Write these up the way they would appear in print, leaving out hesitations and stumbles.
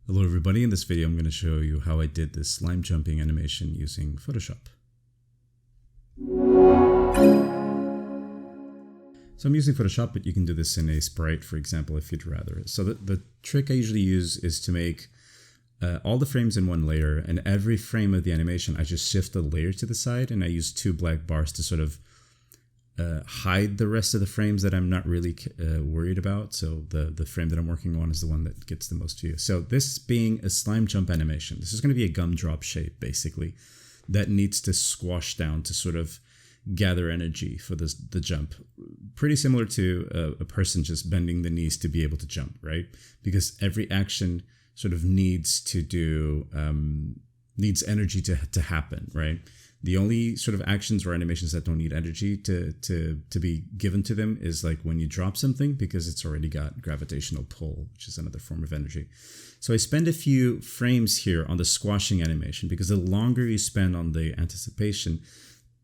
Hello everybody, in this video I'm going to show you how I did this slime jumping animation using Photoshop. So I'm using Photoshop, but you can do this in a sprite, for example, if you'd rather. So the trick I usually use is to make all the frames in one layer, and every frame of the animation I just shift the layer to the side, and I use two black bars to sort of hide the rest of the frames that I'm not really worried about. So the frame that I'm working on is the one that gets the most view. So this being a slime jump animation, this is going to be a gumdrop shape basically that needs to squash down to sort of gather energy for the jump. Pretty similar to a person just bending the knees to be able to jump, right? Because every action sort of needs to do needs energy to happen, right? The only sort of actions or animations that don't need energy to be given to them is like when you drop something, because it's already got gravitational pull, which is another form of energy. So I spend a few frames here on the squashing animation, because the longer you spend on the anticipation,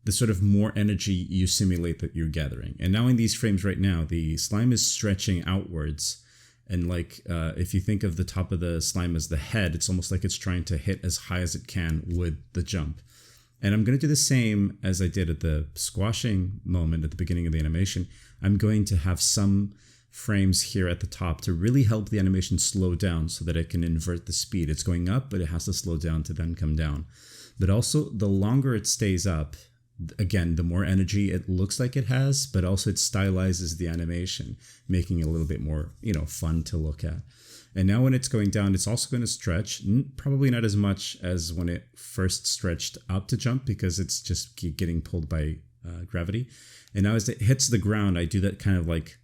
the sort of more energy you simulate that you're gathering. And now in these frames right now, the slime is stretching outwards. And like if you think of the top of the slime as the head, it's almost like it's trying to hit as high as it can with the jump. And I'm going to do the same as I did at the squashing moment at the beginning of the animation. I'm going to have some frames here at the top to really help the animation slow down so that it can invert the speed. It's going up, but it has to slow down to then come down. But also, the longer it stays up, again, the more energy it looks like it has, but also it stylizes the animation, making it a little bit more, fun to look at. And now when it's going down, it's also going to stretch, probably not as much as when it first stretched up to jump, because it's just getting pulled by gravity. And now as it hits the ground, I do that kind of like,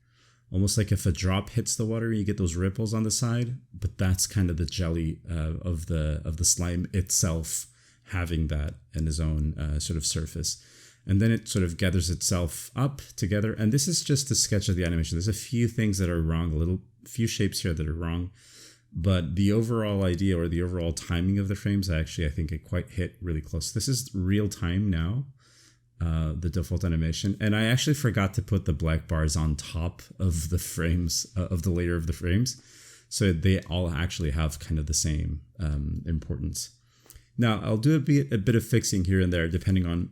almost like if a drop hits the water, you get those ripples on the side. But that's kind of the jelly of the slime itself having that in its own sort of surface. And then it sort of gathers itself up together. And this is just a sketch of the animation. There's a few things that are wrong, few shapes here that are wrong. But the overall idea or the overall timing of the frames, I think it quite hit really close. This is real time now, the default animation. And I actually forgot to put the black bars on top of the frames, of the layer of the frames. So they all actually have kind of the same importance. Now, I'll do a bit of fixing here and there depending on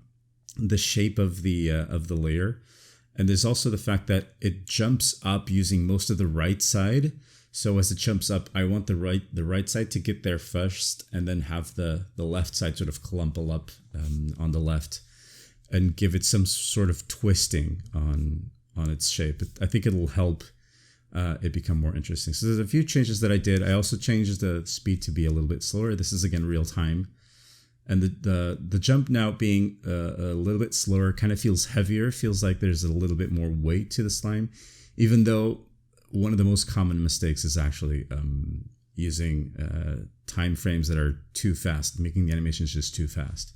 the shape of the layer. And there's also the fact that it jumps up using most of the right side. So as it jumps up, I want the right side to get there first, and then have the left side sort of clumple up on the left and give it some sort of twisting on its shape. I think it'll help it become more interesting. So there's a few changes that I did. I also changed the speed to be a little bit slower. This is again real time. And the jump now being a little bit slower kind of feels heavier, feels like there's a little bit more weight to the slime, even though one of the most common mistakes is actually using time frames that are too fast, making the animations just too fast.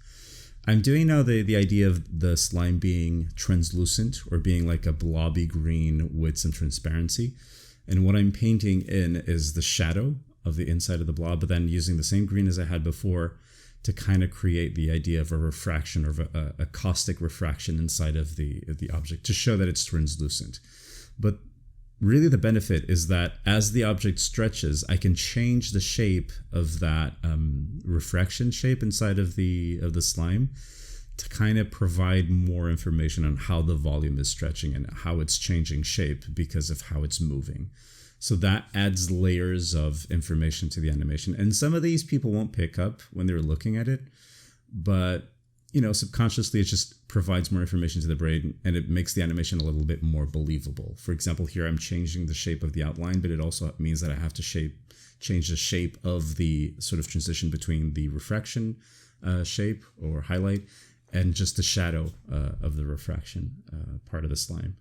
I'm doing now the idea of the slime being translucent, or being like a blobby green with some transparency. And what I'm painting in is the shadow of the inside of the blob, but then using the same green as I had before to kind of create the idea of a refraction, or a caustic refraction inside of the object, to show that it's translucent. But really the benefit is that as the object stretches, I can change the shape of that refraction shape inside of the slime to kind of provide more information on how the volume is stretching and how it's changing shape because of how it's moving. So that adds layers of information to the animation. And some of these people won't pick up when they're looking at it, but subconsciously it just provides more information to the brain, and it makes the animation a little bit more believable. For example, here I'm changing the shape of the outline, but it also means that I have to change the shape of the sort of transition between the refraction shape or highlight and just the shadow of the refraction part of the slime.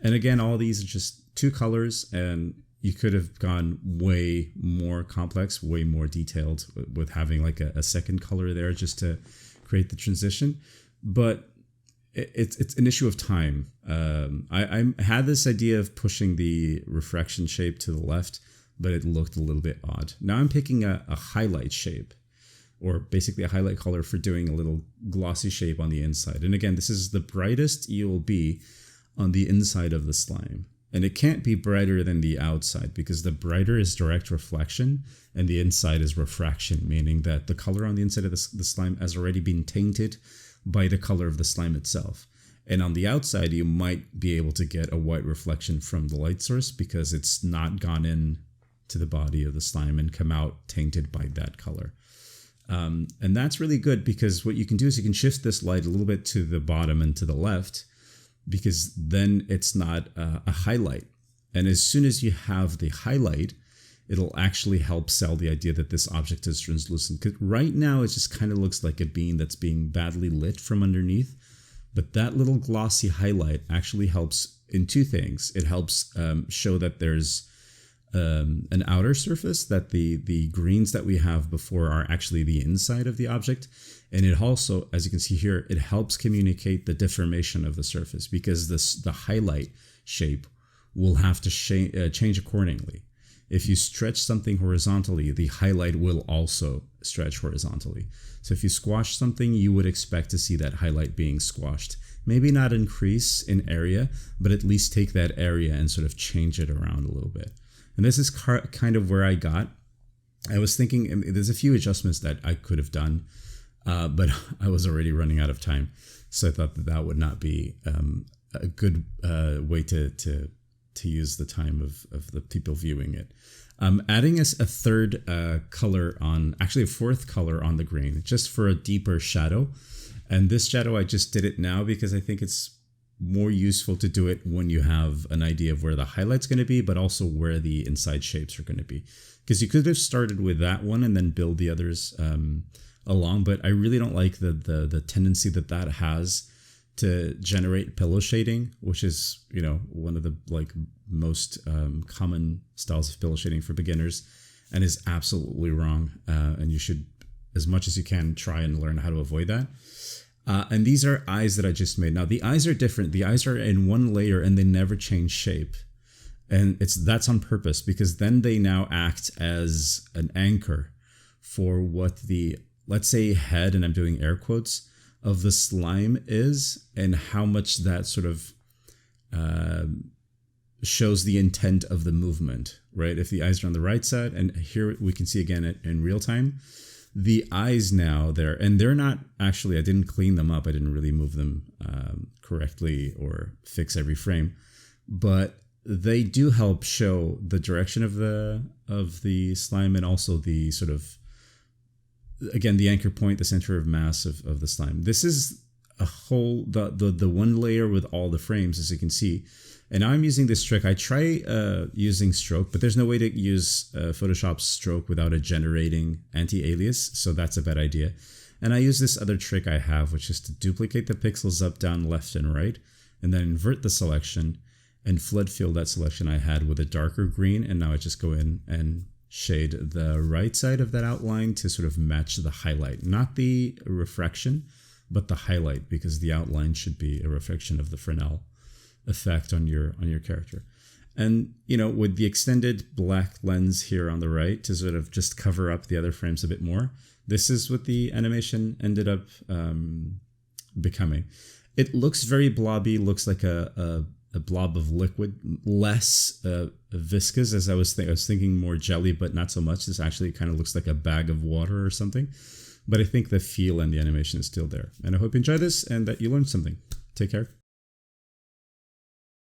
And again, all these are just two colors, and you could have gone way more complex, way more detailed with having like a second color there just to create the transition. But it's an issue of time. I had this idea of pushing the refraction shape to the left, but it looked a little bit odd. Now I'm picking a highlight shape, or basically a highlight color for doing a little glossy shape on the inside. And again, this is the brightest you'll be on the inside of the slime. And it can't be brighter than the outside because the brighter is direct reflection and the inside is refraction, meaning that the color on the inside of the slime has already been tainted by the color of the slime itself. And on the outside, you might be able to get a white reflection from the light source because it's not gone in to the body of the slime and come out tainted by that color. And that's really good because what you can do is you can shift this light a little bit to the bottom and to the left, because then it's not a highlight. And as soon as you have the highlight, it'll actually help sell the idea that this object is translucent. Because right now it just kind of looks like a bean that's being badly lit from underneath. But that little glossy highlight actually helps in two things. It helps show that there's an outer surface, that the greens that we have before are actually the inside of the object. And it also, as you can see here, it helps communicate the deformation of the surface because the highlight shape will have to change accordingly. If you stretch something horizontally, the highlight will also stretch horizontally. So if you squash something, you would expect to see that highlight being squashed. Maybe not increase in area, but at least take that area and sort of change it around a little bit. And this is kind of where I got. I was thinking there's a few adjustments that I could have done, but I was already running out of time. So I thought that would not be a good way to use the time of the people viewing it. Adding a third color on, actually a fourth color on the green, just for a deeper shadow. And this shadow, I just did it now because I think it's more useful to do it when you have an idea of where the highlight's going to be, but also where the inside shapes are going to be. Because you could have started with that one and then build the others along, but I really don't like the tendency that has to generate pillow shading, which is, one of the most common styles of pillow shading for beginners, and is absolutely wrong. And you should, as much as you can, try and learn how to avoid that. And these are eyes that I just made. Now the eyes are different. The eyes are in one layer and they never change shape. And that's on purpose because then they now act as an anchor for what the, let's say, head, and I'm doing air quotes, of the slime is, and how much that sort of shows the intent of the movement, right? If the eyes are on the right side, and here we can see again in real time, the eyes now there, and they're not actually, I didn't clean them up. I didn't really move them correctly or fix every frame, but they do help show the direction of the slime, and also the sort of, again, the anchor point, the center of mass of the slime. This is a whole, the one layer with all the frames, as you can see. And I'm using this trick. I try using stroke, but there's no way to use Photoshop's stroke without a generating anti-alias, so that's a bad idea. And I use this other trick I have, which is to duplicate the pixels up, down, left, and right, and then invert the selection and flood fill that selection I had with a darker green. And now I just go in and shade the right side of that outline to sort of match the highlight, not the refraction, but the highlight, because the outline should be a reflection of the Fresnel effect on your character. And with the extended black lens here on the right to sort of just cover up the other frames a bit more, this is what the animation ended up becoming. It looks very blobby, looks like a blob of liquid, less viscous, as I was thinking more jelly, but not so much. This actually kind of looks like a bag of water or something. But I think the feel and the animation is still there. And I hope you enjoy this and that you learned something. Take care.